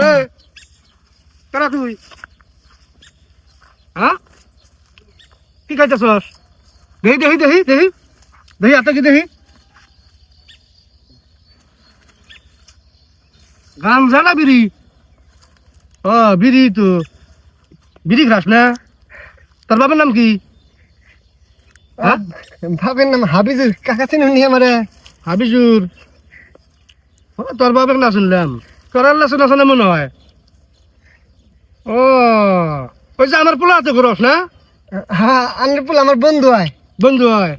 রে কারা তুই হ্যাঁ কি খাইতেছস দেহি দেহি দেহি দেহি দেহি আটা কি দেহি গাঞ্জা না বিড়ি ও বিড়ি তো বিড়ি খাস না তোর বাবার নাম কি ভাবের নাম হাবিজুর, কাকা চিনি আমারে? হাবিজুর তোর বাবার না শুনলাম, তোর আল্লাহ শোনা শোনা মনে হয়। ও ওই যে আমার পোলা আছে ঘরস না? হ্যাঁ, আন্নার পোলা আমার বন্ধু হয়। বন্ধু হয়?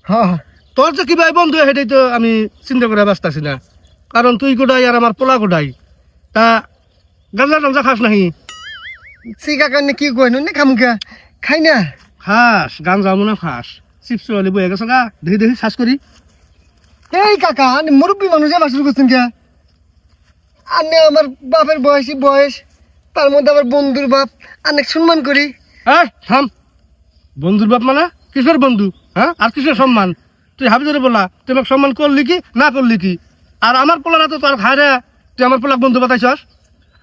হ্যাঁ, তোর যে কি ভাই বন্ধু হয় সেটাই তো আমি চিন্তা করে ব্যস্তাছি না, কারণ তুই কোটাই আর আমার পোলা কোটাই। তা গাঁজা টাঞ্জা খাস নাহি? সি কাকা কি কই নে খামুকা খাই না। খাস গাঁজা মনে খাস? চিপস হলে বয়ে গেছে গা, দেখি দেখি শ্বাস করি। এই কাকা আনি মুরব্বী মানুষ বাসুর করছেন কে? আনে আমার বাপের বয়স, তার মধ্যে আমার বন্ধুর বাপ, অনেক সম্মান করি। এই থাম, বন্ধুর বাপ মানে কিসের বন্ধু? হ্যাঁ, আর কিসের সম্মান? তুই হাবিজুরে বলা তুই আমাকে সম্মান করলি কি না করলি কি? আর আমার পোলারা তো তোর খায় রে, তুই আমার পোলাক বন্ধু বাতাইছস?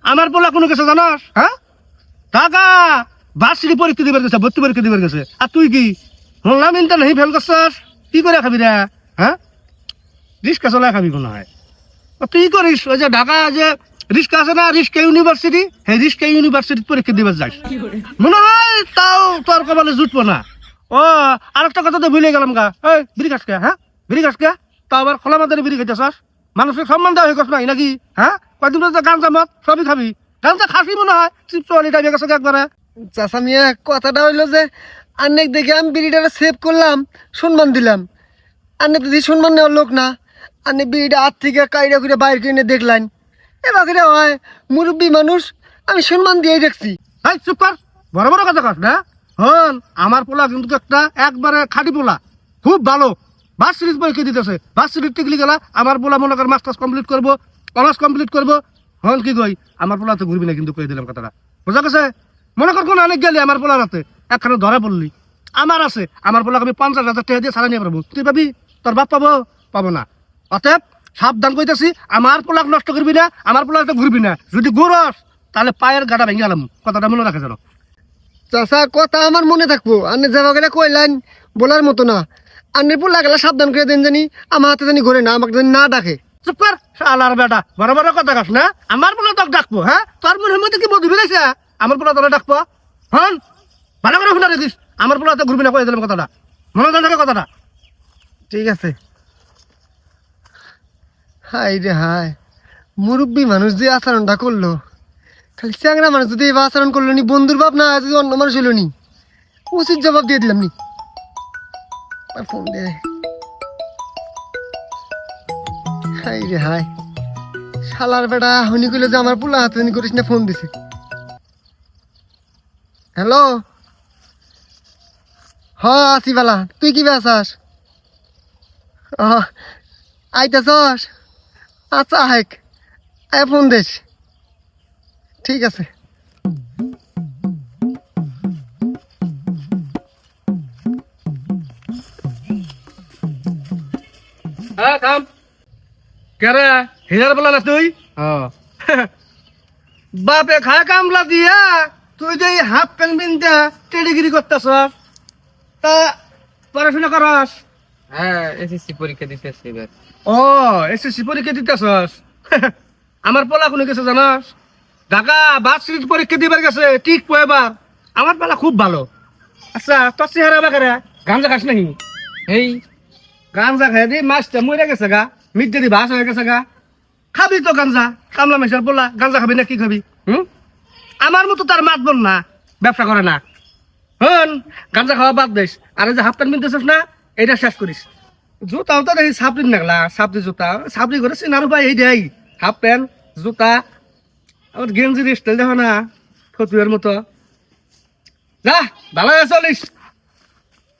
আমার পোলা কোনো কিছু জানাস? হ্যাঁ, টাকা বার্ষিক পরীক্ষা দিবার গেছে, ভর্তি পরীক্ষা দিবার গেছে, আর তুই কি হলাম ইন্টার নেই ফেল করছস? কি করে খাবি রে? হ্যাঁ, রিক্সা চলাই খাবি কোনো হয়? তুই করিস ওই যে ঢাকা যে রিক্সা আছে না, রিক্সা ইউনিভার্সিটি, হ্যাঁ রিক্সা ইউনিভার্সিটি পরীক্ষা দিবার যাস মনে হয়, তাও তোর কপালে জুটবো না। ও আরেকটা কথা তো ভুলে গেলাম গা, এই বিড়ি খাস কে? হ্যাঁ, বিড়ি খাস কে? তাও আবার খোলা মাথায় বিড়ি খাইতেছস? মানুষের সম্মান দেওয়া হয়ে গেছ নাই নাকি? হ্যাঁ, কয়দিন তো গাঞ্জা মদ সবই খাবি, গাঞ্জা খাসি মনে হয়, চিপস আলি টাইপে গেছে একবারে। চাচা মিয়া কথাটা হইলো যে অনেক দেখে আমি বিড়িটা সেভ করলাম, সম্মান দিলাম। আনে তো সম্মান নেওয়ার লোক না, আনে বিড়িটা হাত থেকে কাইরা করে বাইর কিনে দেখলেন। এবার হয় মুরব্বী মানুষ, আমি সম্মান দিয়েই দেখছি। এই চুপ কর, বড় বড় কথা কস না। হন আমার পোলা কিন্তু একটা একবারে খাঁটি পোলা, খুব ভালো। ভার্সিটির পরীক্ষা দিতেছে, ভার্সিটির টিকলি গেলা আমার পোলা মনে কর মাস্টার্স কমপ্লিট করবো, অনার্স কমপ্লিট করবো। হন কি কই, আমার পোলা তো ঘুরবি না কিন্তু, কই দিলাম কথাটা, বোঝা গেছে? মনে কর কোন অনেক গেলি আমার পোলার হাতে একখানে ধরা পড়লি, আমার আছে, আমার পোলাকে আমি 50,000 টাকা দিয়ে ছাড়া নিয়ে পারবো, তুই পাবি? তোর বাপ পাবো? পাবো না। অতএব সাবধান কইতেছি, আমার পোলাক নষ্ট করবি না, আমার পোলাকে ঘুরবি না। যদি ঘুরস তাহলে পায়ের গাটা ভেঙে গেলাম, কথাটা মনে রাখে জানো। চাচা কথা আমার মনে থাকবো, আনে যাবা গেলে কইলেন বলার মতো না। আন্নের পোলা গেলে সাবধান করে দেন জানি, আমার হাতে জানি ঘুরে না, আমাকে জানি না ডাকে। চুপ কর শালার বেটা, বড় বড় কথা কাস না। আমার পোলা তোকে ডাকবো? হ্যাঁ, তোর মনের মধ্যে কি মধু বেড়েছে? আমার পোলা তোরা ডাকবো? হন ভালো করে শুনে রেখিস, আমার পোলা তো ঘুরবি না, কয়ে দিলাম কথাটা, মনে থাকে কথাটা। ঠিক আছে। হাই রে হাই, মুরব্বী মানুষ যে আচরণটা করলো, খালি চ্যাংরা মানুষ যদি এবার আচরণ করলো নি, বন্ধুর বাপ না যদি অন্য মানুষ হইল নি, উচিত জবাব দিয়ে দিলাম নি। আর ফোন দে। হাই রে হাই, শালার বেটা হনি কইলো যে আমার পোলা হাতে করিস না, ফোন দিছে। হ্যালো, হ আসি বালা, তুই কি বেসাস? আইতাছস? আচ্ছা হাইক, আয় ফোন দিস। ঠিক আছে। হ্যাঁ থাম, কেরে হিরার বলা না তুই? বাপে খায় কামলা দিয়া তুই যে হাফ প্যান্ট পিনতে টেডিগিরি করতেছ, তা পড়াশোনা করস? হ্যাঁ, এসএসসি পরীক্ষা দিতেছি এবার। ও এসএসসি পরীক্ষা দিতেছস? আমার পোলা কোনো গেছে জানাস, ঢাকা ভার্সিটির পরীক্ষা দিবার গেছে, ঠিক এবার। আমার পোলা খুব ভালো। আচ্ছা তোর চেহারা বাকারে গাঞ্জা খাস নাকি? এই গাঞ্জা খাই দি মাছটা মরে গেছে গা, মিটে দি ভাস হয়ে গেছে গা, খাবি তো গাঞ্জা? কামলা মেশার পোলা গাঞ্জা খাবি না কি খাবি? আমার মতো তার মাতবন না, ব্যবসা করে না। হন গাঞ্জা খাওয়া বাদ দিস, আর এই যে হাফ প্যান্ট পিনতেছিস না, এটা শেষ করিস। জুতাও তো দেখি সাপড়ি নাগলা, সাপড়ি জুতা, সাপড়ি করে সিনারু ভাই এই দেয়, হাফ প্যান্ট জুতা, আমার গেঞ্জির স্টাইল দেখো না ফতুয়ের মতো। যা ভালো চলিস।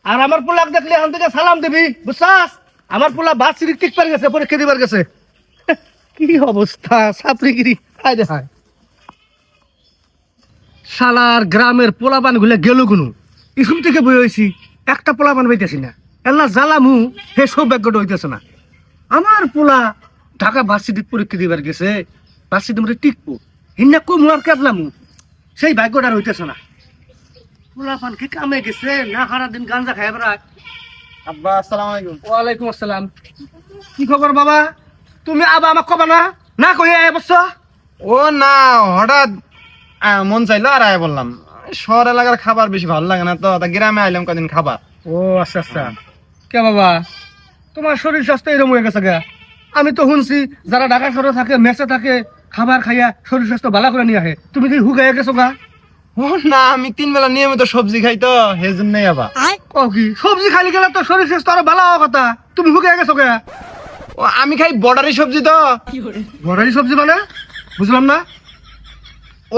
আর আমার পোলাক দেখলে এখন থেকে সালাম দিবি, বুঝছাস? আমার পোলা ভার্সিটি টিকবার গেছে, পরীক্ষা দিবার গেছে। কি অবস্থা, সাপড়িগিরি আয় দেখায়। শালার গ্রামের পোলাপান গুলো গেল কোনো, স্কুল থেকে বই হয়েছি, একটা পোলাপান পাইতেছি না। এল্লা জ্বালামু হে সৌভাগ্যটা হইতেছে না। আমার পোলা ঢাকা ভার্সিটির পরীক্ষা দিবার গেছে, ভার্সিটি মধ্যে টিকবো, হিন্না কম আর কাটলাম সেই ভাগ্যটা হইতেছে না পোলাপান কি কামে গেছে না সারাদিন গাঞ্জা খাই বেড়ায়। আব্বা আসসালামু আলাইকুম। ওয়ালাইকুম আসসালাম। কি খবর বাবা? তুমি আবার আমাকে কবা না না কই বস? ও না, হঠাৎ মন চাইলো আর আয় বললাম। শহর এলাকার খাবার বেশি ভালো লাগে না তো, তা গ্রামে আইলাম কদিন খাবার। ও আচ্ছা আচ্ছা। কে বাবা তোমার শরীর স্বাস্থ্য এরকম হয়ে গেছে গা? আমি তো শুনছি যারা ঢাকা শহরে থাকে মেসে থাকে খাবার খাইয়া শরীর স্বাস্থ্য ভালো করে নিয়ে আহে, তুমি কি হুগাইয়া গেছো গা? ও না, আমি 3 বেলা নিয়মিত সবজি খাই তো, সেই জন্যই আবার। কও কি সবজি খালি গেলে তো শরীর স্বাস্থ্য আরো ভালো হওয়ার কথা, তুমি হুগাইয়া গেছো গা? ও আমি খাই বর্ডারি সবজি তো। বড়াই সবজি মানে বুঝলাম না।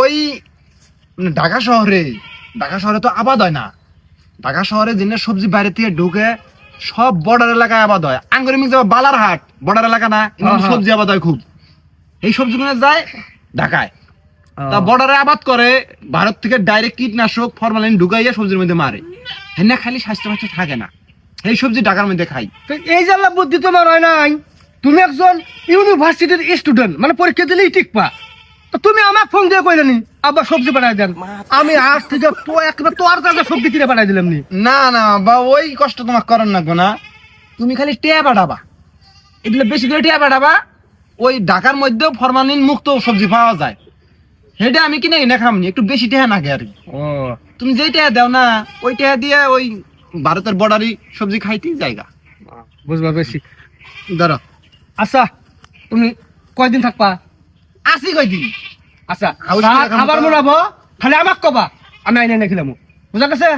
ওই ঢাকা শহরে তো আবাদ হয় না। ঢাকা শহরে যে সবজি বাইরে থেকে ঢুকে সব বর্ডার এলাকায় আবাদ হয়। আঙ্গুরি মিক্স বালারহাট বর্ডার এলাকা না, কিন্তু হ্যাঁ। সবজি আবাদ হয় খুব। এই সবজিগুলো যায় ঢাকায়, তা বর্ডারে আবাদ করে, ভারত থেকে ডাইরেক্ট কীটনাশক ফরমালিন ঢুকাইয়া সবজির মধ্যে মারে। হেনা খালি স্বাস্থ্য থাকে না, এই সবজি ঢাকার মধ্যে খাই। তো এই জানলা বুদ্ধি তোমার হয় নাই। তুমি একজন ইউনিভার্সিটির স্টুডেন্ট, মানে পরীক্ষা দিলেই টিকবা। তো তুমি আমাকে ফোন দিয়ে কইলে নি আবার সবজি পাঠাই দেন, আমি আজ থেকে তো একবার তোর কাছে সবজি কিনে পাঠাই দিলাম নি। না না বা ওই কষ্ট তোমাকে করার লাগবে না, তুমি খালি টেয়া পাঠাবা, এগুলো বেশি করে টেয়া পাঠাবা। ওই ঢাকার মধ্যেও ফরমালিন মুক্ত সবজি পাওয়া যায়, সেটা আমি কিনে কিনে খামনি, একটু বেশি টেহা নাগে আর কি। ও তুমি যেই টেহা দাও না, ওই টেহা দিয়ে ওই ভারতের বর্ডারি সবজি খাইতেই জায়গা। বুঝবা বেশি। ধরো আচ্ছা তুমি কয়দিন থাকবা? আসি কয়দিন। আচ্ছা হাউস কিনে খাবো খাবার তো। মনাবো, খালি আমাক কবা, আমি আইনে এনে খেলাম। বুঝা গেছে?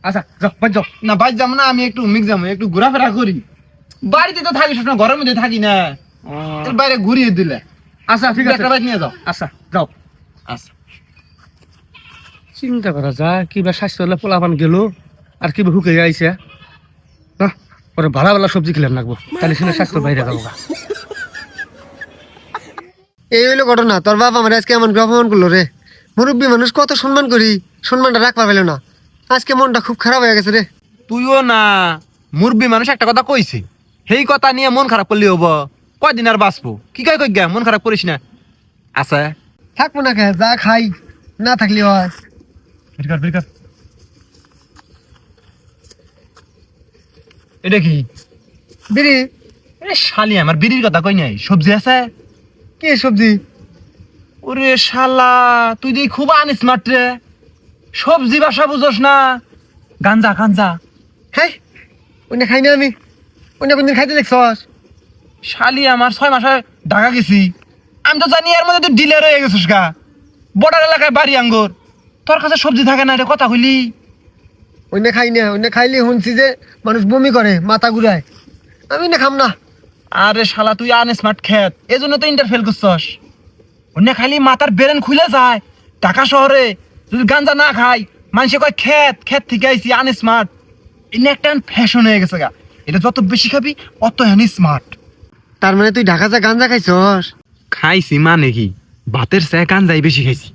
আচ্ছা যাও বাদ যাও। না বাইর যাবো না, আমি একটু মিক যাবো, একটু ঘোরাফেরা করি। বাড়িতে তো থাকি সবসময়, ঘরের মধ্যে থাকি না, এর বাইরে ঘুরিয়ে দিলে। আচ্ছা ঠিক আছে, একটা বাইক নিয়ে যাও। আচ্ছা যাও। আচ্ছা চিন্তা করা যায় কিবা স্বাস্থ্য হলে পোলাপান গেল আর কিবা হুকে আইছে না, পরে ভালো ভালো সবজি খেলাম লাগবো, তাহলে শুনে স্বাস্থ্য বাইরে যাবো গা। এই হইলো ঘটনা। তোর বাবা আমার আজকে এমন অপমান করলো রে। মুরব্বী মানুষ কত সম্মান করি, সম্মানটা রাখবা পেল না। আজকে মনটা খুব খারাপ হয়ে গেছে রে। তুইও না, মুরব্বী মানুষ একটা কথা কইছে, সেই কথা নিয়ে মন খারাপ করলে হব? কয়দিন আর বাঁচবো? কি কয় কই গা, মন খারাপ করিস না। আচ্ছা থাকবো না কে, যা খাই না থাকলে হয়। এটা কি? বিড়ি? এ শালি, আমার বিড়ির কথা কই নাই, সবজি আছে। কি সবজি? ওরে শালা, তুই দেখি খুব আনস্মার্ট রে, সবজি বাসা বুঝোস না। গাঞ্জা গাঞ্জা। হ্যাঁ অন্য খাই না আমি, অন্য কোনদিন খাইতে দেখছস? শালি আমার 6 মাসে ঢাকা গেছি, আমি তো জানি এর মধ্যে তুই ডিলার হয়ে গেছিস গা। বর্ডার এলাকায় বাড়ি আঙ্গুর, তোর কাছে সবজি থাকে না, এটা কথা কইলি? অন্য খাই না, অন্য খাইলে শুনছি যে মানুষ বমি করে, মাথা ঘুরায়। আমি না খাম না। আরে শালা তুই আনস্মার্ট খেত, এজন্য তো ইন্টারফেল করছস। অন্য খালি মাথার বেরেন খুলে যায়। ঢাকা শহরে যদি গাঞ্জা না খাই, মানুষে কয় খেত, খেত থেকে আইছি, আনস্মার্ট। এটা একটা ফ্যাশন হয়ে গেছে গা, এটা যত বেশি খাবি অত হানি স্মার্ট। তার মানে তুই ঢাকা যা গাঞ্জা খাইছস? খাইছি মানে কি, ভাতের চেয়ে গাঞ্জাই বেশি খাইছি,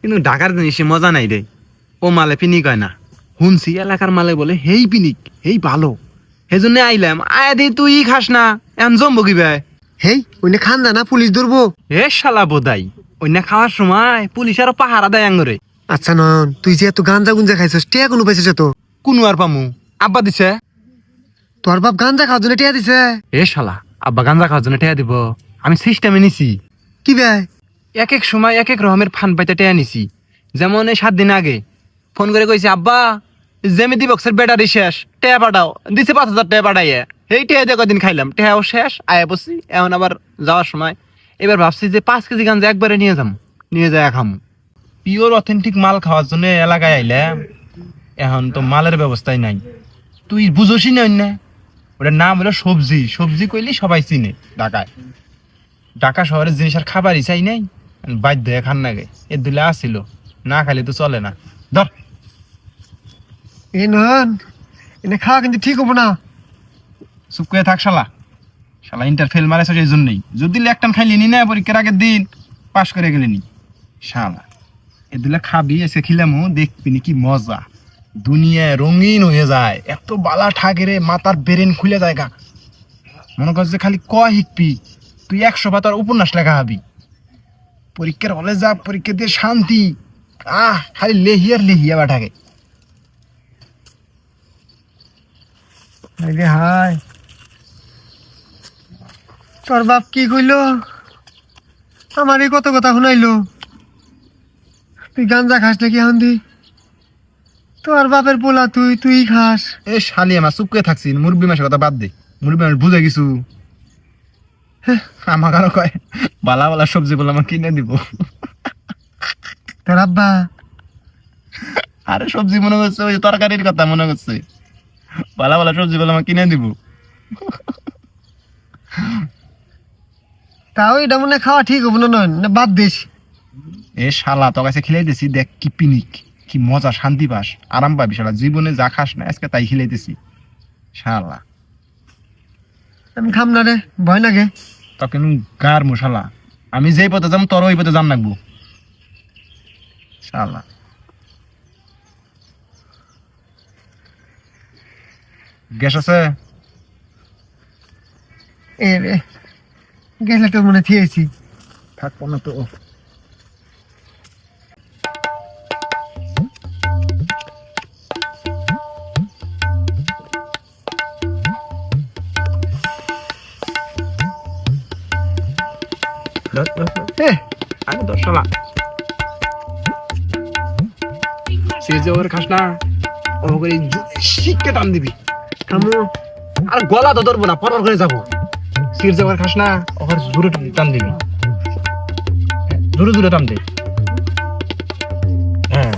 কিন্তু ঢাকার জিনিসে মজা নাই রে। ও মালে পিনিক হয় না, শুনছি এলাকার মালে বলে হেই পিনিক, হেই ভালো, সেজন্য আইলাম। আয়া দি তুই খাস না, এখন জমবো কি ভাই? হেই অন্য খান না, পুলিশ ধরবো। এ শালা বোধাই, অন্য খাওয়ার সময় পুলিশ আরো পাহারা দেয় আঙ্গরে। আচ্ছা নন, তুই যে এত গাঞ্জা গুঞ্জা খাইছস, টিয়া কোনো পাইছিস তো? কোনো আর পামু, আব্বা দিছে। তোর বাপ গাঞ্জা খাওয়ার জন্য টিয়া দিছে? এ শালা, আব্বা গাঞ্জা খাওয়ার জন্য টেয়া দিব? আমি সিস্টেমে নিছি। কি ভাই? এক এক সময় এক এক রকমের ফান পাইতে টেয়া নিছি। যেমন এই 7 দিন আগে ফোন করে কইছে, আব্বা জ্যামিতি বক্সের ব্যাটারি শেষ, টেয়া পাঠাও। দিছে 5,000 টাকা পাঠাইয়া, এই টেয়া দিয়ে কদিন খাইলাম, টেয়াও শেষ, আয়া বসছি। এখন আবার যাওয়ার সময় এবার ভাবছি যে 5 কেজি গাঞ্জা একবারে নিয়ে যাম, নিয়ে যায় খাম। পিওর অথেন্টিক মাল খাওয়ার জন্য এলাকায় আইলাম, এখন তো মালের ব্যবস্থাই নাই। তুই বুঝোসই না, না ওটার নাম হলো সবজি। সবজি কইলি সবাই চিনে ঢাকায়। ঢাকা শহরের জিনিস আর খাবারই চাই নাই, বাধ্য হয়ে খান নাগে। এ দিলে আসছিল, না খালি তো চলে না। ধর এ নন, এনে খাওয়া কিন্তু ঠিক হবো না। চুপ করে থাক শালা, শালা ইন্টারফেল মারেছ এই জন্যই। যদি লেকটান খাইলি নি না, পরীক্ষার আগের দিন পাশ করে গেলি নি শালা। এ দিলে খাবি, এসে খিলামু, দেখবি নি কি মজা। দুনিয়ায় রঙিন হয়ে যায়, এত বালা ঠাকে রে, মাথার বেরেন খুলে যায় গা। মনে কর যে খালি ক হিকবি, তুই 100 পাতার উপন্যাস লেখা হবি। পরীক্ষার হলে যা, পরীক্ষা দিয়ে শান্তি। খালি লেহিয়ার লেহিয়া বাটাকে। হাই, তোর বাপ কি কইলো? আমার এই কত কথা শুনাইলো। তুই গাঞ্জা খাস নাকি এখন দি? তোর বাপের পোলা তুই, তুই খাস। এ শালি, আমার চুপ করে থাকছি, মুরব্বী মাসের কথা বাদ দে। মুরব্বী মাস বুঝে গেছু। আমার কারো কয় বালা বালা সবজি বলে আমার কিনে দিব। তোর আব্বা আরে সবজি মনে করছে, ওই তরকারির কথা মনে করছে। বালা বালা সবজি বলে আমার কিনে দিব। তাও এটা মনে হয় খাওয়া ঠিক হবো না, নয় না বাদ দিস। এ শালা, তোর কাছে খিলাইতেছি, দেখ কি পিনিক, কি মজা, শান্তি পাস, আরাম পাবি। শালা জীবনে যা খাস না আজকে তাই খিলাইতেছি। শালা আমি খাম না রে, ভয় লাগে। তোকে গার মশালা, আমি যেই পথে যাম তোর ওই পথে যাম লাগবো। শালা গ্যাস আছে? এ রে, গেলে তোর মনে থিয়েছি। থাকবো না তো। আরে দশ শালা সিজে ওর খাস না, ও করে শিখকে টান দিবি। থামো। আর গলা তো ধরবো না, পরপর করে যাবো। সির যাবার খাস না, ওর জোরে টান দিবি, জোরে জোরে টান দে। হ্যাঁ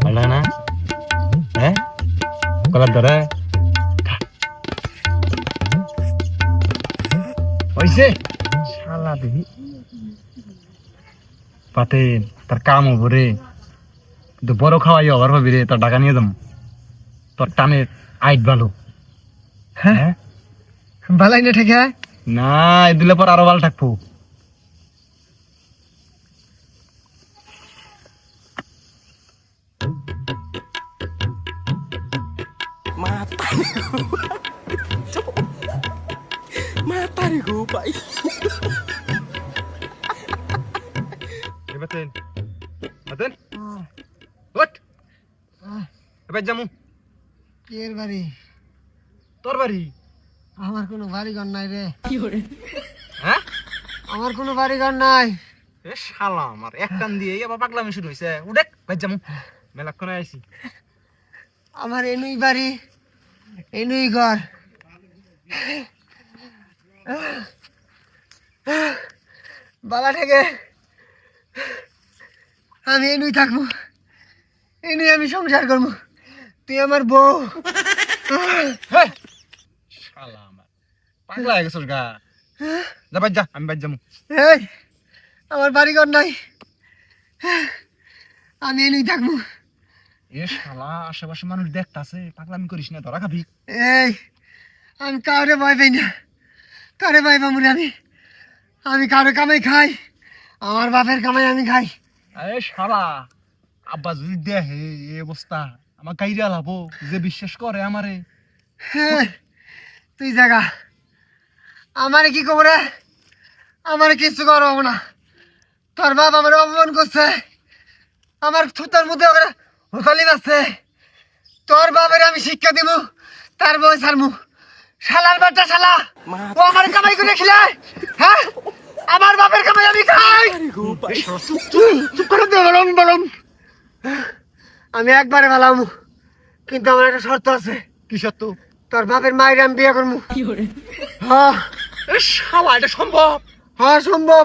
ভালো না? হ্যাঁ গলার ধরে হইছে। শালা দেখি পাতে তার কাম হবো রে, কিন্তু বড় খাওয়াই অভার ভাবি রে। তোর টাকা নিয়ে যাম, তোর টানের আইট ভালো। হ্যাঁ বালাই না ঠেকে। না, এ দিলে পর আরো ভালো থাকবো। বাতেন বাতেন ওঠ, এবার যামু। এর বাড়ি? তোর বাড়ি? আমার কোনো বাড়ি ঘর নাই রে। হ্যাঁ আমার কোনো বাড়ি ঘর নাই। এ শালা, আমার এক টান দিয়ে আবার পাগলামি শুরু হয়েছে। উঠে ভাই যামু, মেলাক্ষণে আইছি। আমার এনুই বাড়ি, এনুই ঘর। বালা থেকে আমি এনুই থাকবো, এনুই আমি সংসার করবো। তুই আমার বউ। শালা আমার পাগলা হয়ে গেছিস গা। যা বাজ যা, আমি বাজ যামু। এই, আমার বাড়ি ঘর নাই, আমি এনুই থাকবো। এ শালা, আশেপাশে মানুষ দেখতাছে, পাগলামি করিস না, ধরা খাবি। এই, আমি কাউরে ভয় পাই না, কারে ভয় পাবো রে আমি? আমি কারো কামাই খাই, আমার বাপের কামাই আমি খাই। আরে শালা, আব্বা যদি দেখে এই অবস্থা, আমার কাইরা লাভো, যে বিশ্বাস করে আমারে। হ্যাঁ, তুই জাগা, আমারে কি খবর রে? আমারে কিছু করবো না। তোর বাপ আমার অপমান করছে, আমার থুতার মধ্যে ওরা হোতালি আছে। তোর বাপের আমি শিক্ষা দিব, তার বই ছাড়মু। শালার বাচ্চা শালা, ও আমার কামাই করে খিলায়। হ্যাঁ, আমার বাপের কামাই আমি খাই। চুপ করে দে, বলম বলম। আমি একবারে ভালাম, কিন্তু আমার একটা শর্ত আছে। কি সত্য? তোর বাপের মায়ের আমি বিয়ে করবো। হ্যাঁ এ শালা, এটা সম্ভব? হ্যাঁ সম্ভব।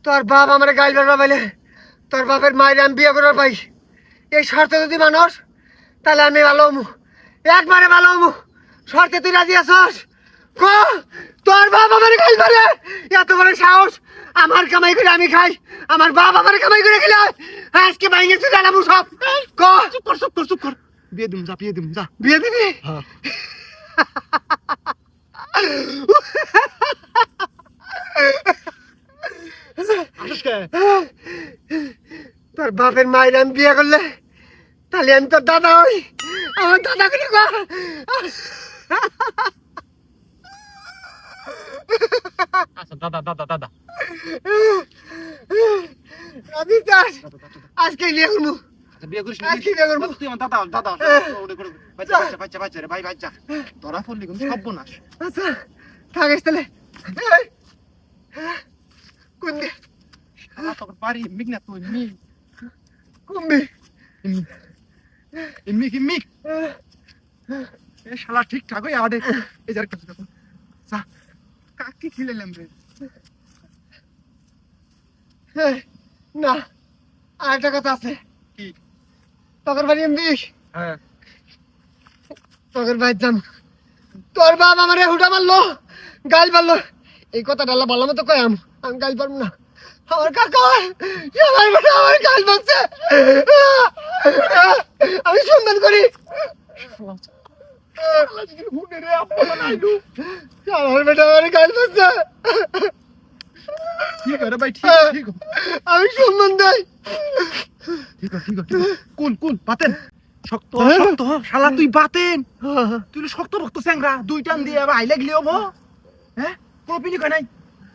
তোর বাপ আমার গাইবার বাবাইলে তোর বাপের মায়ের আমি বিয়ে করার পাই। এই শর্ত যদি মানুষ, তাহলে আমি ভালো হমু, একবারে ভালো হমু। শর্তে তুই রাজি আছস? তোর বাপ আমার গাইবারে এত বড় সাহস! আমার কামাই করে আমি খাই, আমার বাপ আমার কামাই করে খেলে আজকে বাইরে তুই জানাবো সব। চুপ কর, চুপ কর, চুপ কর। বিয়ে দিম যা, বিয়ে দিম যা। বিয়ে দিবি? হ্যাঁ। আসিস কে? তোর বাপের মায়ের আমি বিয়ে করলে তাহলে আমি তোর দাদা হই। আমার দাদা করে কর। আচ্ছা দাদা দাদা দাদা রাজি চাস আজকে বিয়ে করবো আচ্ছা বিয়ে করিস আজকে বিয়ে করবো তুই আমার দাদা দাদা বাচ্চা বাচ্চা বাচ্চা বাচ্চা রে ভাই বাচ্চা ধরা পড়লি কিন্তু সর্বনাশ আচ্ছা থাকিস তাহলে এই, কোন দিকে শালা তোর বাড়ি মিক না তুই মিক কমবি মিক মিক এ শালা ঠিকঠাক হয়ে আডে এই যার কাছে দেখো যা কাকি খিলেলাম রে এই, না আর একটা কথা আছে কি তোর বাড়ি এমবি হ্যাঁ তোর ভাই যাম তোর বাপ আমারে হুটা মারলো গাল মারলো এই কথাটা আল্লাহ ভালো মতো কয়াম আমি গাল পারবো না আমার কাকা আমার বেটা আমার গাল মারছে আমি সম্মান করি আমার বেটা আমার গাল মারছে ঠিক আছে ভাই ঠিক ঠিক আমি সম্মান দেয় ঠিক ঠিক কুল কুল বাতেন শক্ত শক্ত শালা তুই বাতেন তুই শক্ত ভক্ত স্যাংরা দুই টান দিয়ে আবার আইলে গেলি হবো হ্যাঁ কোনো পিনি কয় নাই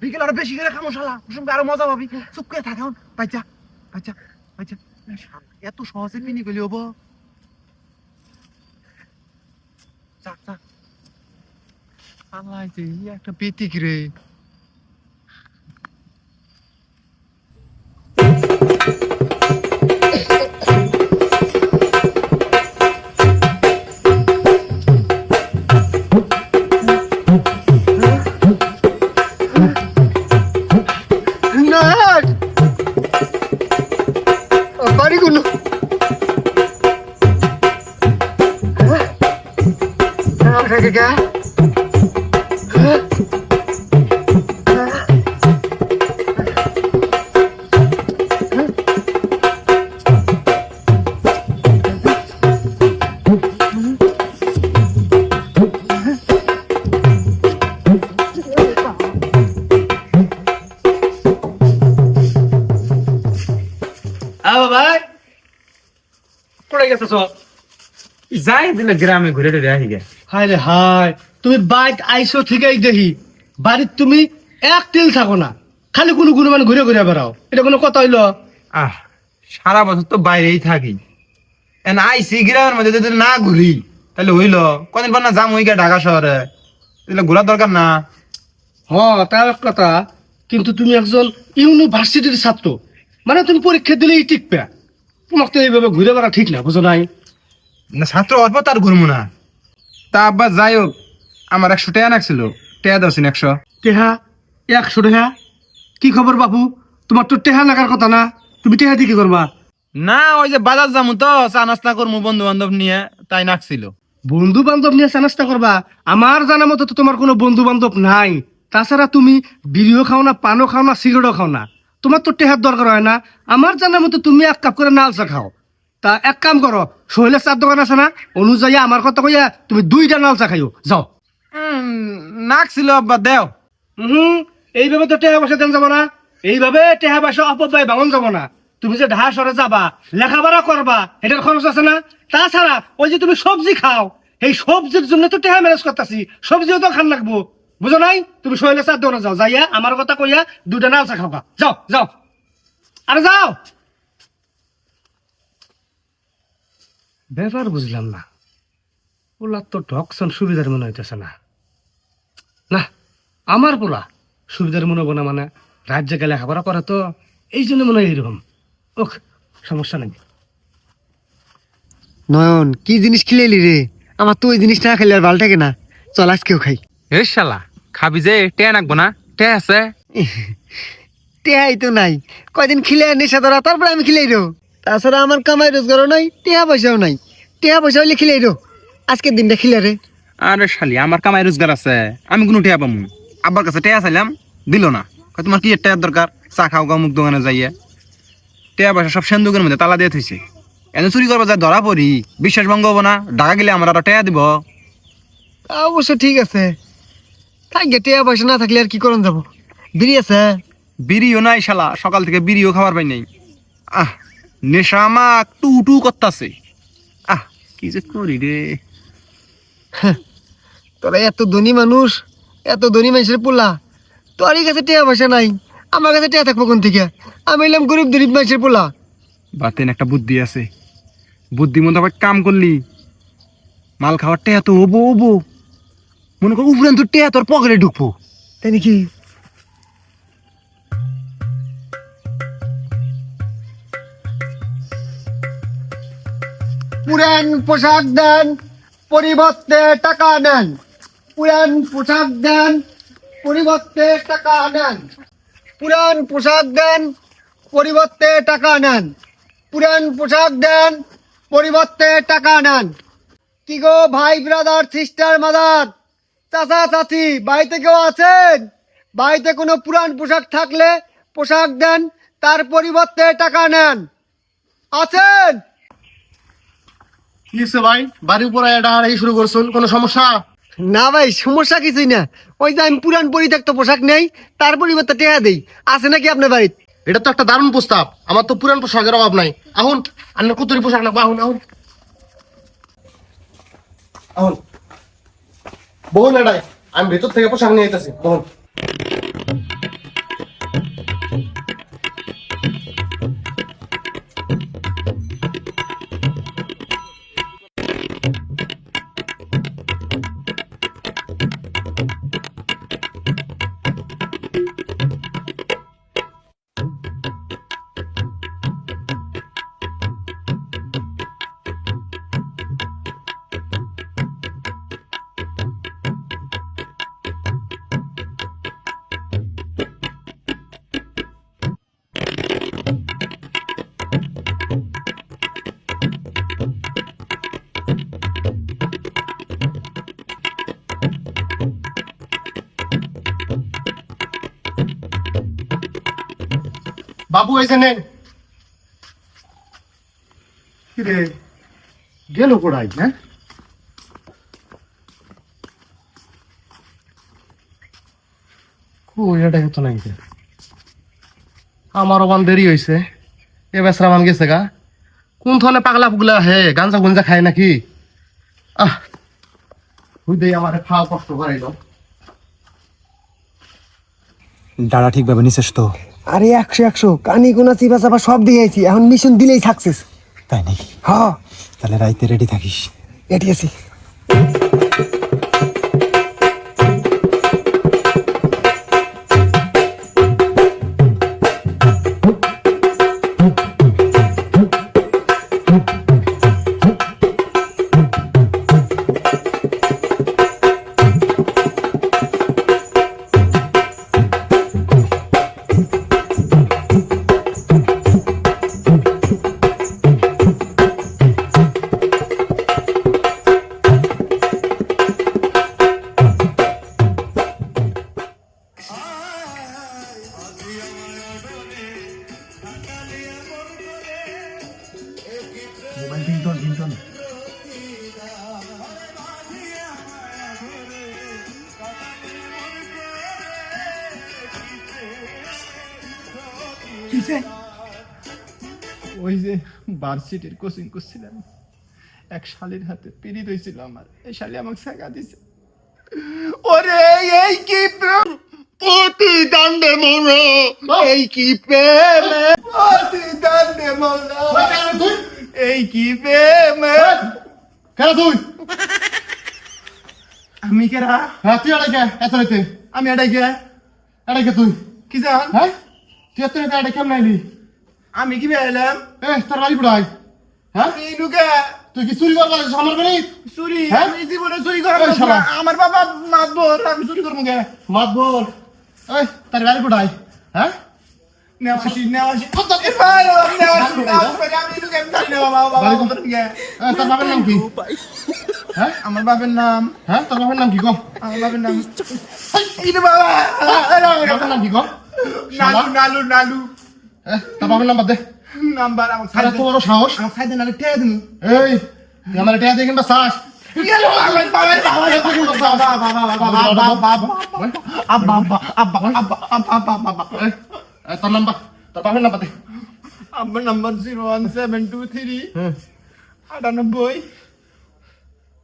বিকেল আরো বেশি করে খামো শালা ওর আরো মজা পাবি চুপ করে থাক এখন বাচ্চা বাচ্চা বাচ্চা এত সহজে পিনি গেলি হবো যা যা আল্লাহ একটা বেতিক রে না বাড়ি কোনো গা ভাই কোথায় গেছো যাই দিলে গ্রামে ঘুরে টুরে আসি গে হায় রে হায় তুমি বাইক আইসো ঠিকই দেখি বাড়ির তুমি এক তিল থাকো না খালি কোনো কোনো মানে ঘুরে ঘুরে বেড়াও এটা কোনো কথা হইলো আহ সারা বছর তো বাইরেই থাকি এন আইসি গ্রামের মধ্যে যদি না ঘুরি তাহলে হইলো কদিন পর না যাম ওইগা ঢাকা শহরে তাহলে ঘোরার দরকার না হ তার এক কথা কিন্তু তুমি একজন ইউনিভার্সিটির ছাত্র মানে তুমি পরীক্ষা দিলেই টিকবে তোমার তো এইভাবে ঘুরে বেড়া ঠিক না বুঝো নাই না ছাত্র অল্প তার ঘুরবো না তা আব্বা যাই হোক আমার 100 টাকা নাকছিল টাকা দাওছেন 100 টেহা 100 টাকা কি খবর বাপু তোমার তো টেহা লাগার কথা না তুমি টেহা দিয়ে কি করবা না ওই যে বাজার যামু তো চা নাস্তা করবো বন্ধু বান্ধব নিয়ে তাই নাকছিল বন্ধু বান্ধব নিয়ে চানাস্তা করবা আমার জানা মতো তো তোমার কোনো বন্ধু বান্ধব নাই তাছাড়া তুমি বিড়িও খাও না পানও খাও না সিগারেটও খাও না তোমার তো টেহার দরকার হয় না আমার জানা মতো তুমি 1 কাপ করে নাল চা খাও তা এক কাম করো সোহেলের চার দোকান আছে না অনুযায়ী আমার কথা কইয়া তুমি 2টা নাল চা খাইও যাও নাকছিল আব্বা দেও এইভাবে তো টেহা পয়সা দেন যাবো না এইভাবে টেহা পয়সা অপব্যয় ভাঙন যাবো না তুমি যে ঢাকা শহরে যাবা লেখাপড়া করবা এটার খরচ আছে না তাছাড়া ওই যে তুমি সবজি খাও এই সবজির জন্য তো টেহা ম্যানেজ করতেছি সবজিও তো খান লাগবো বুঝো নাই তুমি সোহেলের চার দোকানে যাও যাইয়া আমার কথা কইয়া 2টা নাল চা খাওয়া যাও যাও আরে যাও ব্যাপার বুঝলাম না ওলা তো ঢকসন সুবিধার মনে হইতেছে না না আমার পোলা সুবিধার মনে হবো না মানে রাজ্যে গেলে লেখাপড়া করে তো এই জন্য মনে হয় এইরকম ওক সমস্যা নেই নয়ন কি জিনিস খিলাইলি রে আমার তো ওই জিনিস না খেলে আর ভালো থাকে না চল আজকেও খাই এ শালা খাবি যে টেয়া নাকবো না টেয়া আছে টেহাই তো নাই কয়দিন খিলে নেশা ধরা তারপরে আমি খিলাই রো তাছাড়া আমার কামাই রোজগারও নাই টেহা পয়সাও নাই টেহা পয়সা হইলে খিলাই রো আজকের দিনটা খিলে রে আরে শালি আমার কামাই রোজগার আছে আমি কোনো টেয়া পাবো আব্বার কাছে টেয়া চাইলাম দিল না কয় তোমার কি টেয়ার দরকার চা খাও গা মুখ দোকানে যাইয়া টেয়া পয়সা সব সেন্দুকের মধ্যে তালা দিয়ে থইছে এনে চুরি করবা যায় ধরা পড়ি বিশ্বাস ভঙ্গ হবো না ঢাকা গেলে আমার আরো টেয়া দিব তা অবশ্য ঠিক আছে থাকবে টেহা পয়সা না থাকলে আর কি করন যাব বিড়ি আছে বিড়িও নাই শালা সকাল থেকে বিড়িও খাবার পাই নাই আহ নেশা আমাক টু টু করতাছে আহ কি যে করি রে তোরা এত ধনী মানুষ এত ধনী মানুষের পোলা তোরই কাছে টিয়া পয়সা নাই, আমার কাছে টিয়া থাকবো কোন থেকে? আমি এলাম গরিব গরিব মানুষের পোলা। বাতেন একটা বুদ্ধি আছে, বুদ্ধি মতো আবার কাম করলি মাল খাওয়ার টেয়া তো হবো হবো, মনে কর উপরে তোর টেয়া তোর পকেটে ঢুকবো। তাই নাকি? পুরান পোশাক দেন, পরিবর্তে টাকা নেন। পুরান পোশাক দেন, পরিবর্তে টাকা নেন। পুরান পোশাক দেন, পরিবর্তে টাকা নেন। পুরান পোশাক দেন, পরিবর্তে টাকা নেন। কি গো ভাই, ব্রাদার, সিস্টার, মাদার, চাচা চাচি, বাড়িতে কেউ আছেন? বাড়িতে কোনো পুরান পোশাক থাকলে পোশাক দেন, তার পরিবর্তে টাকা নেন। আছেন? কি হচ্ছে ভাই, বাড়ির উপরে এটা এই শুরু করছেন, কোনো সমস্যা? না ভাই, সমস্যা কিছুই না। ওই যে আমি পুরান পরিত্যক্ত পোশাক নেই, তার পরিবর্তে টেহা দেই। আছে নাকি আপনার বাড়িতে? এটা তো একটা দারুণ প্রস্তাব। আমার তো পুরান পোশাকের অভাব নাই। আহুন, আপনার কুতুরি পোশাক না, আহুন আহুন আহুন। বহুন এটাই, আমি ভেতর থেকে পোশাক নিয়ে যেতেছি। বহুন। বাবু এসে নেন। কিরে গেল কোড়াই? হ্যাঁ, এটাই হতো নাকি? আমার ওখান দেরি হয়েছে, এ বেসরা মান গেছে গা। কোন ধরনের পাগলা পুগলা হে, গাঞ্জা গুঞ্জা খায় নাকি? আহ, তুই দেই আমার খাওয়া কষ্ট করাইল। ডাড়া ঠিকভাবে নিছিস তো? আরে 100 কানি কোনা চিপা চাপা সব দিয়েছি, এখন মিশন দিলেই সাকসেস। তাই নাকি? হ্যাঁ, তাহলে রাইতে রেডি থাকিস। এটি আছি। ওই যে ভার্সিটির কোচিং করছিলাম, এক শালির হাতে পিরিত হয়েছিল আমার, এই শালি আমাকে শেখা দিছে। ওরে এই কি প্রতিদ্বন্দ্বে মনো, এই কি প্রেম প্রতিদ্বন্দ্বে মনো, এই কি প্রেম। কেন তুই? আমি কেরা? হ্যাঁ, তুই এটাই কে? এত রাইতে আমি এটাই কে? এটাই কে তুই? কি জান? হ্যাঁ, তুই এত রাইতে এটা কেমন আইলি? আমি কি বেলাম? এ তোর বাড়ি পড়াই? হ্যাঁ, আমি নুকে তুই কি চুরি করবার আসিস আমার বাড়ি? চুরি? হ্যাঁ? আমি জীবনে চুরি করা এই শালা। আমার বাবা মাতবো, আমি চুরি করবো কে? মাত বল। এই তার বাড়ি পড়াই? হ্যাঁ, নেওয়াসি নেওয়াসি কত- এ ভাই নেওয়াসি নেওয়াসি আমি নুকে আমি জানি না বাবা বাবা বাড়ি কোন- বলতে কে? তোর বাবার নাম কি? হ্যাঁ, আমার বাবার নাম, হ্যাঁ, তোর বাবার নাম কি কম? আমার বাবার নাম এই রে বাবা, বাবার নাম কি কম? নালু নালু নালু তোর বাবার নাম্বার দে। নাম্বার আমার আর এত বড় সাহস? আমার সাইডে নালে ঠেয়ে দিন। এই তুই আমার এটা দিয়ে কিনবা চাস? এই, তোর নাম্বার, তোর বাবার নাম্বার দে। আমার নাম্বার 01723 হুম, 98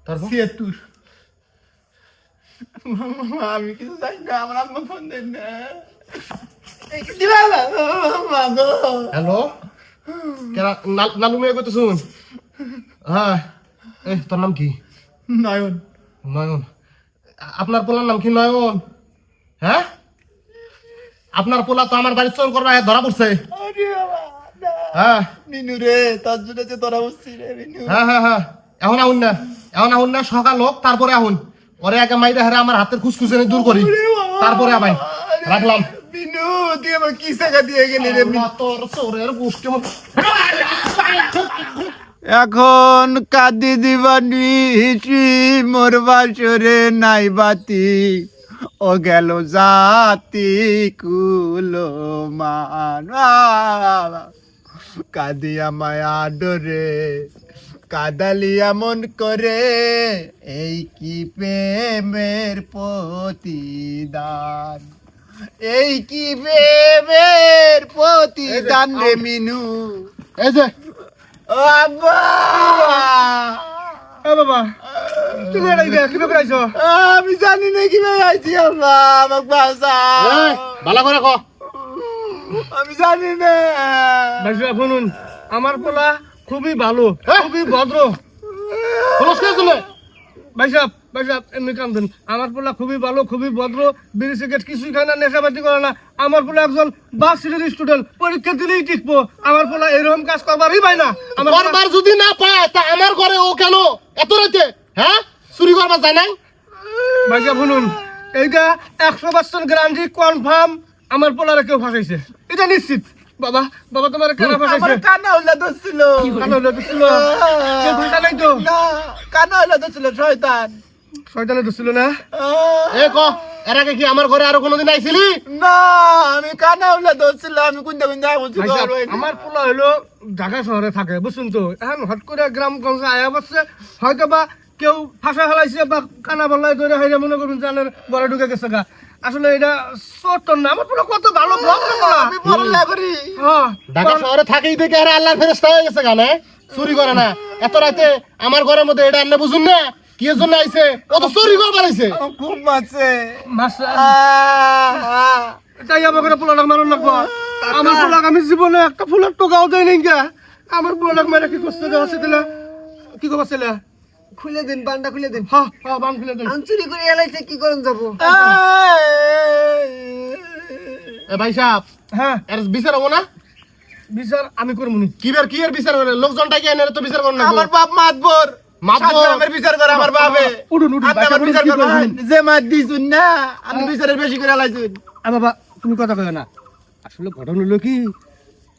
তারপর? 76 আমি কিছু জানি না, আমার আম্মা ফোন দেন না। হ্যালো কেরা নালু মেয়ে কইতে শুন। হ্যাঁ তোর নাম কি? নয়ন। নয়ন। আপনার পোলার নাম কি নয়ন? হ্যাঁ আপনার পোলা তো আমার বাড়ির চোর করবা ধরা পড়ছে। হ্যাঁ মিনু রে, তার জন্য যে তোরা বসছি রে মিনু। হ্যাঁ হ্যাঁ হ্যাঁ এখন আহুন না সকাল হোক তারপরে আহুন। ওরে আগে মাইরা হেরে আমার হাতের খুসখুসে দূর করি তারপরে আবাই রাখলাম। মিনু তুই আমার কি শেখা দিয়ে গেলি রে মিনু? তোর চোরের গোষ্ঠী এখন কাঁদি দিবানি মোর বাসরে নাই বাতি, ও গেল জাতি কুলো মান। কাঁদিয়া মায়া ডরে কাদালিয়া মন করে, এই কি প্রেমের প্রতিদান, এই কি প্রেমের প্রতিদান রে মিনু। এই যে ও আব্বা, বাবা তুমি এটা কিভাবে আইছো? আমি জানি না কিভাবে আইছি আব্বা, আমাকে বাঁচাও। ভালো করে কো। আমি জানি না। ভাইসা শুনুন আমার পোলা খুবই ভালো খুবই ভদ্র। ভাইসা এমনি কাম দেন। আমার পোলা খুবই ভালো খুবই ভদ্র, বিড়ি সিগারেট কিছুই খায় না, নেশাবাতি করে না। আমার পোলা একজন বাসের স্টুডেন্ট, পরীক্ষা দিলেই টিকবো। আমার পোলা এরকম কাজ করবারই পায় না। আমার করবার যদি না পায় তা আমার ঘরে ও কেন এত রাতে হ্যাঁ চুরি করবার যায় নাই? ভাইসা শুনুন এইটা 100% গ্যারান্টি কনফার্ম আমার পোলারে কেউ ফাঁসাইছে, এটা নিশ্চিত। বাবা বাবা তোমার কেন ফাঁসাইছে? কানা হইলা দছিল। কানা হইলো দিছিল? কেউ ফাঁসা নাই তো? না, কানা হইলা দছিল শয়তান। শয়তানে দিছিল না? এ ক এর আগে কি আমার ঘরে আরো কোনোদিন আইছিলি? না, আমি কানা হইলা দছিল, আমি কুন্দা কুন্দা বলছি। ভাইসা, আমার পোলা হইলো ঢাকা শহরে থাকে বুঝছেন তো, এখন হট করে গ্রামগঞ্জে আয়া বসছে, হয়তো বা কেউ ফাঁসা ফেলাইছে বা কানা বল্লাই ধরে হইলে মনে করবেন জানের বড় ঢুকে গেছে গা। আসলে এটা সত্য না, আমার পোলা কত ভালো ভদ্র পোলা। আমি পড়ালেখা করি। হ্যাঁ ঢাকা শহরে থাকেই দেখে আর আল্লাহর ফেরেশতা হয়ে গেছে গানে চুরি করে না। এত রাতে আমার ঘরের মধ্যে এটা আন্না বুঝুন না কি এর জন্য আইছে? ও তো চুরি করবার আইছে। আমার ঘুম আছে। মাছ তাই আমাকে পোলাটাক মারুন লাগবো। আমার পোলাক আমি জীবনে একটা ফুলের টোকাও দেয় নাই গা। আমার পোলাটাক মেরে কি করতে দেওয়া ছিল? কি করবা ছেলে? খুলে দিন, বান্ডা খুলে দিন। হ্যাঁ হ্যাঁ বান খুলে দেন। আমি চুরি করে এলাইছে, কি করেন যাবো? এ ভাই সাহেব হ্যাঁ এর বিচার হবো না? বিচার আমি করবো নি। কি বের কি এর বিচার করে লোকজনটাকে এনে তো বিচার করেন না। আমার বাপ মাতবর। মাতবর? আমার বিচার করে আমার বাপে। উঠুন উঠুন আপনি আমার বিচার করবেন। যে মাত দিছুন না, আমি বিচারের বেশি করে লাইছুন। বাবা তুমি কথা কয় না। আসলে ঘটনা হলো কি,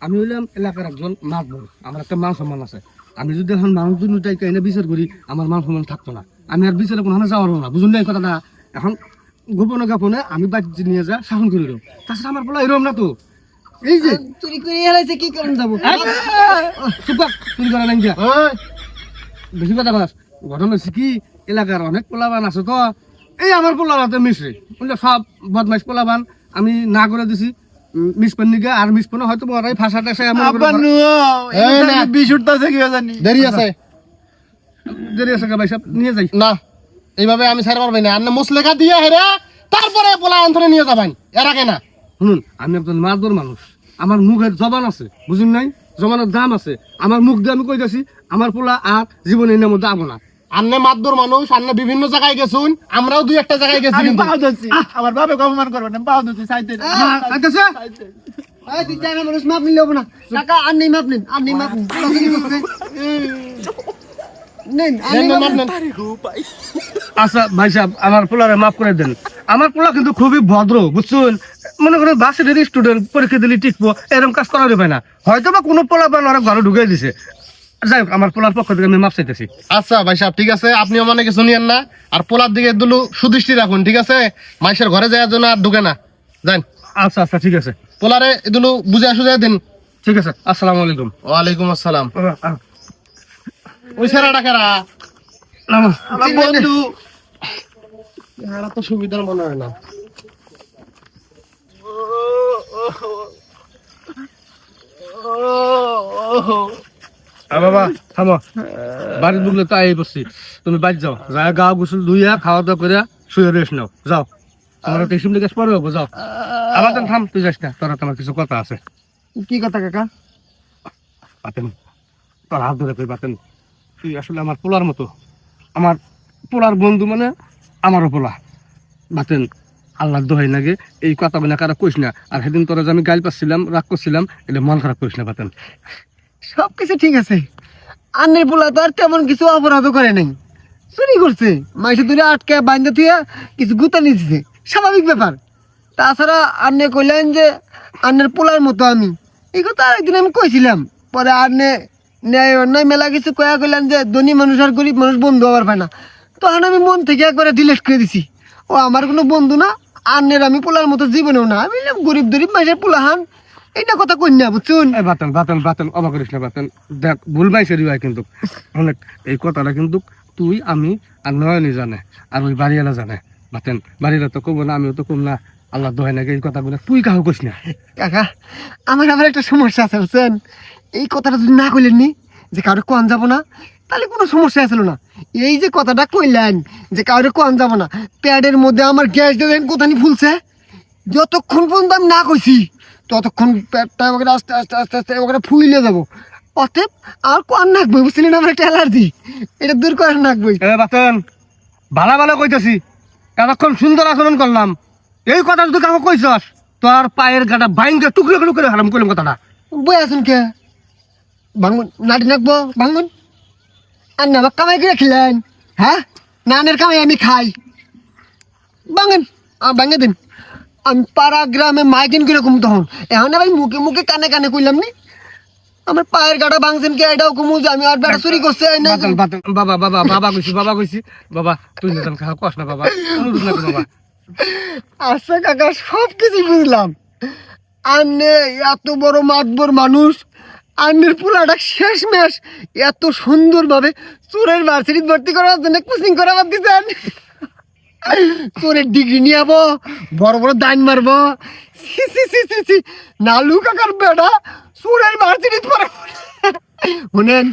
আমি হইলাম এলাকার একজন মাতবর, আমার একটা মান সম্মান আছে। আমি যদি এখন মানুষজন উঠাইকে এনে বিচার করি আমার মান সম্মান থাকতো না, আমি আর বিচারে কোনো যাওয়ার না, বুঝুন না এই কথাটা। এখন গোপনে গোপনে আমি বাড়ি নিয়ে যা শাসন করে দেবো। তাছাড়া আমার বলা এরকম না তো, এই যে চুরি করে এলাইছে, কি করেন যাবো? চুপ চুরি করা নাই যা ওই, বেশি কথা বাস। ঘটনা হচ্ছে কি, এলাকার অনেক পোলাবান আছে তো, এই আমার পোলাবাতে মিশে বুঝলে সব বদমাইশ পোলাবান আমি না করে দিছি মিসপেন নিকে, আর মিসপেনে হয়তো বড়াই ফাঁসা টাসা এমন করে আব্বা নো, এই না। বিষ উঠতেছে কি জানি। দেরি আছে দেরি আছে ভাই সাহেব, নিয়ে যাই। না এইভাবে আমি ছাড় পারবো না। আন্না মুসলেখা দিয়ে হেরে তারপরে পোলা অন্তরে নিয়ে যাবেন, এর আগে না। শুনুন আমি একজন মাতবর মানুষ, আমার মুখের জবান আছে বুঝুন নাই, জবানের দাম আছে। আমার মুখ দিয়ে আমি কই যাচ্ছি আমার পোলা আর জীবনে এর মধ্যে আবো না। আন্নে মাতদুর মানুষ, আন্নে বিভিন্ন জায়গায় গেছুন, আমরাও দুই একটা জায়গায় গেছি আমি কিন্তু। পাও দিচ্ছি। আমার বাপে অপমান করবেন না, পাও দিচ্ছি সাইতে। আইতাছে? এই তুই জানা মানুষ, মাপ নিলে হবো না। টাকা আর নেই, মাপ নিন, আর নেই, মাপ নিন। চুরি করছে। নেন, আর নেই, মাপ নিন। আচ্ছা ভাই সাহেব আমার পোলারে মাফ করে দেন। আমার পোলা কিন্তু খুবই ভদ্র বুঝছেন, মনে করেন বাসের স্টুডেন্ট, পরীক্ষা দিলে টিকবো, এরকম কাজ করা যাবে না। হয়তো বা কোনো পোলা বা ওরা ঘরে ঢুকে দিছে। যাই হোক আমার পোলার পক্ষ থেকে আমি মাপ চাইতেছি। আচ্ছা ভাই সাহেব ঠিক আছে, আপনিও মনে কিছু নিয়েন না। আর পোলার দিকে দুলু সুদৃষ্টি রাখুন, ঠিক আছে? মাইশের ঘরে যাওয়ার জন্য আর ঢুকে না, যান। আচ্ছা আচ্ছা ঠিক আছে, পোলারে দুলু বুঝে সুঝে দিন। ঠিক আছে, আসসালামু আলাইকুম। ওয়ালাইকুম আসসালাম। ওই ছেড়াটা কারা? আমার বন্ধু। এরা তো সুবিধার মনে হয় না। বাবা থামো, বাড়ির বুকলে তো আই বসছি, তুমি বাড়ি যাও, যা গা গোসল ধুইয়া খাওয়া দাওয়া করে শুয়ে রেস্ট নাও যাও তোমার তো এইসব লিখে পরে হবো যাও আবার থাম তুই যাস না তোরা তোমার কিছু কথা আছে কি কথা কাকা? বাতেন তোর হাত ধরে কই বাতেন তুই আসলে আমার পোলার মতো আমার পোলার বন্ধু মানে আমারও পোলা বাতেন আল্লাহর দোহাই লাগে এই কথা বলে কারা কইস না আর সেদিন তোরা যে আমি গাইল পাচ্ছিলাম রাগ করছিলাম এটা মন খারাপ করিস না বাতেন সব কিছু ঠিক আছে, আন্নের পোলা তো আর তেমন কিছু অপরাধ করে নাই, চুরি করছে, মাইসে দূরে আটকে বাইন্দা থুয়ে কিছু গুতা নিচ্ছে, স্বাভাবিক ব্যাপার। তাছাড়া আন্নে কইলেন যে আন্নের পোলার মতো আমি, এই কথা একদিন আমি কইছিলাম, পরে আন্নে ন্যায় অন্যায় মেলা কিছু কয়া কইলেন যে ধনী মানুষ আর গরিব মানুষ বন্ধু হবার পায় না, তখন আমি মন থেকে একবারে ডিলেট করে দিছি, ও আমার কোনো বন্ধু না, আন্নের আমি পোলার মতো জীবনেও না, আমি বললাম গরিব গরিব মাইসের পোলাহান, এইটা কথা কই না বুঝছুন। এই বাতেন বাতেন বাতেন অবাক করিস না বাতেন দেখ ভুল পাইছে হয় কিন্তু অনেক এই কথাটা কিন্তু তুই আমি আর নয়নই জানে আর ওই বাড়িওয়ালা জানে বাতেন বাড়িরা তো কব না আমিও তো কম না আল্লাহ দোহাই নাকি এই কথাগুলো তুই কাহু কইস না কাকা আমার আবার একটা সমস্যা আছে বুঝছেন, এই কথাটা যদি না কইলেন নি যে কারো কোয়ান যাবো না তাহলে কোনো সমস্যা আসলো না, এই যে কথাটা কইলেন যে কারো কোয়ান যাবো না, প্যাডের মধ্যে আমার গ্যাস দেবেন কোথানি ফুলছে, যতক্ষণ পর্যন্ত আমি না কইছি ততক্ষণ পেটটা আমাকে আস্তে আস্তে আস্তে আস্তে ওখানে ফুইলে যাবো, অতএব আর কোয়ান নাকবই বুঝছিলেন, আমার একটা অ্যালার্জি, এটা দূর করার নাকবই। এ বাতেন ভালো ভালো কইতেছি এতক্ষণ সুন্দর আচরণ করলাম এই কথা যদি কাউকে কইছস তোর পায়ের গাটা বাইঙ্গে টুকরো টুকরো করে হারাম করলাম কথাটা বই আছেন কে ভাঙুন নাটি নাকবো ভাঙুন, আর না আমার কামাই করে খেলেন, হ্যাঁ নানের কামাই আমি খাই, ভাঙেন ভাঙে দিন, আমি পাড়া গ্রামে মাইকিন কিরকম তখন এখন ভাই মুখে মুখে কানে কানে কইলাম নি, আমার পায়ের গাটা ভাঙছেন কে এটাও কমু যে আমি আর বেটা চুরি করছে এই না বাতেন বাতেন বাবা বাবা বাবা কইছি বাবা তুই না খাওয়া কস না বাবা অনুরোধ লাগে বাবা আচ্ছা কাকা সব কিছু বুঝলাম, আন্নে এত বড় মাতবর মানুষ, আন্নের পোলাটা শেষ মেশ এত সুন্দরভাবে চোরের ভার্সিটি ভর্তি করার জন্য কোচিং করাবার দিচ্ছেন, চোরের ডিগ্রি নিয়ে যাবো, বড় বড় দাইন মারবো, সি সি সি সি সি নালু কাকার বেটা চোরের ভার্সিটি পড়ে, শুনেন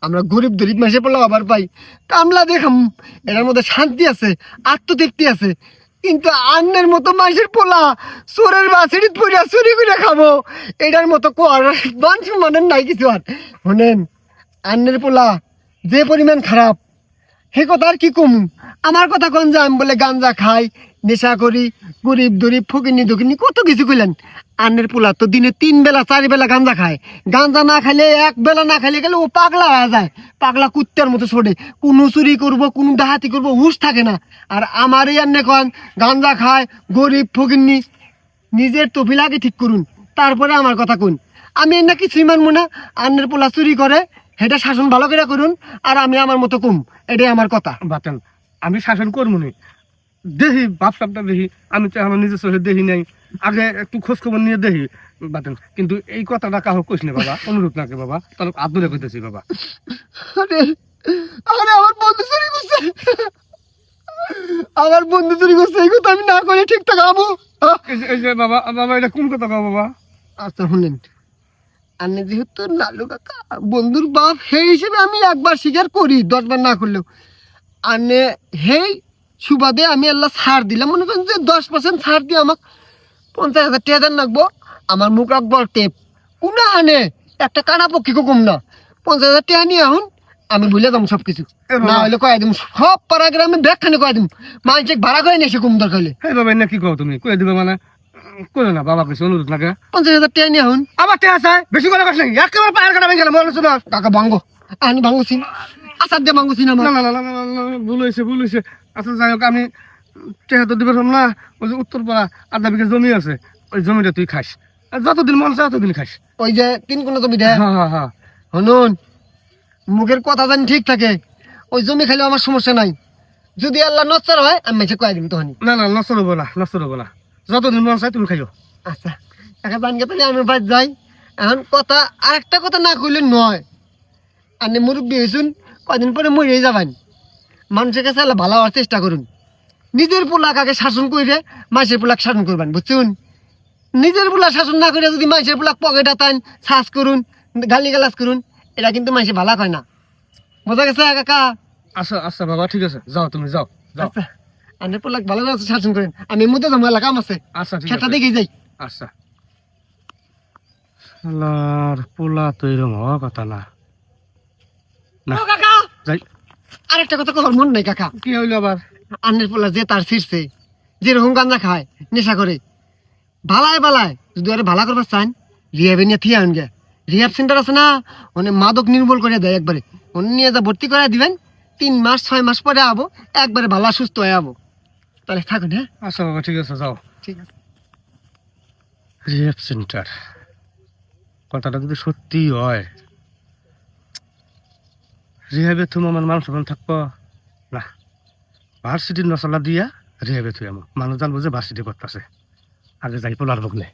আমরা গরিব গরিব মাসে পড়লে আবার পাই কামলা দেখাম, এটার মধ্যে শান্তি আছে আত্মতৃপ্তি আছে, কিন্তু আন্নের মতো মাসের পোলা চোরের বাসিড়িত পড়িয়া চুরি করে খাবো এটার মতো কর মানুষ মানেন নাই কিছু আর, শোনেন আন্নের পোলা যে পরিমাণ খারাপ হে কথা আর কি কম, আমার কথা কোন যে আমি বলে গাঞ্জা খাই নেশা করি গরিব দরিব ফকিনি দকিনি কত কিছু কইলেন, আন্নের পোলা তো দিনে 3 বেলা 4 বেলা গাঞ্জা খায়, গাঞ্জা না খাইলে 1 বেলা না খাইলে গেলে ও পাগলা হয়ে যায়, পাগলা কুত্তার মতো ছোটে, কোনো চুরি করবো কোনো ডাহাতি করবো হুশ থাকে না, আর আমারই আন্নে কন গাঞ্জা খায় গরিব ফকিনি, নিজের তফিলাকে ঠিক করুন তারপরে আমার কথা কোন, আমি এর না কিছুই মানবো না, আন্নের পোলা চুরি করে সেটা শাসন ভালো করে করুন আর আমি আমার মতো কম, এটাই আমার কথা। বাতেন আমি শাসন করবো নি দেখি বাপসাপটা দেখি আমি তো আমার নিজের চোখে দেখি নাই আগে একটু খোঁজ খবর নিয়ে দেখি বাতেন কিন্তু এই কথাটা কাহো কইস না বাবা অনুরোধ লাগে বাবা তোর আদরে কইতেছি বাবা আরে আরে আমার বন্ধু চুরি করছে, আমার বন্ধু চুরি করছে এই কথা আমি না করে ঠিক থাকাবো। এই যে বাবা বাবা এটা কোন কথা বাবা? আচ্ছা শুনেন আপনি যেহেতু নালু কাকা বন্ধুর বাপ সেই হিসেবে আমি একবার স্বীকার করি 10 বার না করলেও, আনে হেই সুবাদে আমি আল্লাহ ছাড় দিলাম, মনে করেন যে 10% ছাড় দিয়ে আমাকে 50,000 টাকা দেন রাখবো, আমার মুখ রাখবো টেপ কোনা আনে একটা কানা পক্ষী কম না, 50,000 টাকা নিয়ে এখন আমি ভুলে যাবো সব কিছু, না হলে কয়ে দিম সব পাড়া গ্রামে ব্যাগখানে কয়ে দিম, মানুষ ভাড়া করে নিয়ে এসে কম দরকার হলে। হ্যাঁ বাবা না কি কও তুমি কয়ে দিবে মানে কইও না বাবা কইছে অনুরোধ লাগে 50,000 টাকা নিয়ে এখন আবার টাকা চাই বেশি করে কাছ নাই একেবারে পায়ের কাটা ভেঙে গেল মনে শোনো কাকা ভাঙ্গো আমি ভাঙ্গছি আসার দিয়ে ভাঙ্গছি না না না না না, না, না, ভুল হয়েছে আচ্ছা যাই হোক আমি টাকা তো দিবে না ওই যে উত্তরপাড়া 1/2 বিঘা জমি আছে ওই জমিটা তুই খাস আর যতদিন মন চায় ততদিন খাস। ওই যে 3 কোনা জমি দেয় হ্যাঁ হ্যাঁ হ্যাঁ শুনুন মুখের কথা জানি ঠিক থাকে, ওই জমি খাইলেও আমার সমস্যা নাই, যদি আল্লাহ নচ্চার হয় আমি মেসে কয়ে দিম তখন। না না নষ্ট হবো না যতদিন মন চায় তুমি খাইও। আচ্ছা এখন জানকে তাহলে আমি বাদ যাই, এখন কথা আরেকটা কথা না কইলে নয়, আপনি মুরব্বী হয়েছুন কয়দিন পরে মরিয়ে যাবেন, মানুষের কাছে আল্লাহ ভালো হওয়ার চেষ্টা করুন, নিজের পোলাকে শাসন করে মানুষের পোলাক শাসন করবেন বুঝছুন, নিজের পোলা শাসন না করে যদি মানুষের পোলাক পকেট হাতান শ্বাস করুন গালি গালাজ করুন এটা কিন্তু মানুষের ভালো হয় না, বোঝা গেছে কাকা? আচ্ছা আচ্ছা বাবা ঠিক আছে যাও তুমি যাও যাও আচ্ছা আন্নের পোলাক ভালো আছে শাসন করেন, আমি মধ্যে যাবো, এলাকা কাম আছে, আচ্ছা ঠিক সেটা আছে দেখেই যাই। আচ্ছা আল্লাহর পোলা তো এরকম হওয়া কথা না না ও কাকা, যাই আরেকটা কথা কবার মন নাই কাকা। কি হইলো আবার আন্নের পোলা যে তার ছিঁড়ছে, যেরকম গাঁজা খায়, নেশা করে, ভালায় ভালায় যদি আরে ভালা করবার চান, রিহাবে নিয়ে থিয়ে আনগে। রিহাব সেন্টার আছে না, ওনে মাদক নির্মূল করে দেয় একবারে। ওনে নিয়ে যা ভর্তি করে দিবেন, 3 মাস 6 মাস পরে আবো, একবারে ভালা সুস্থ হয়ে আবো। তাহলে থাকুন, হ্যাঁ আচ্ছা বাবা ঠিক আছে যাও ঠিক আছে। রিহ্যাব সেন্টার কথাটা যদি সত্যি হয়, রিহ্যাবে তুমি আমার মানুষ থাকবো না, ভার্সিটির নসলা দিয়া রিহ্যাবে তুই আমার মানুষ জানবো যে ভার্সিটি করতেছে, আগে যাই পোলার বগলে।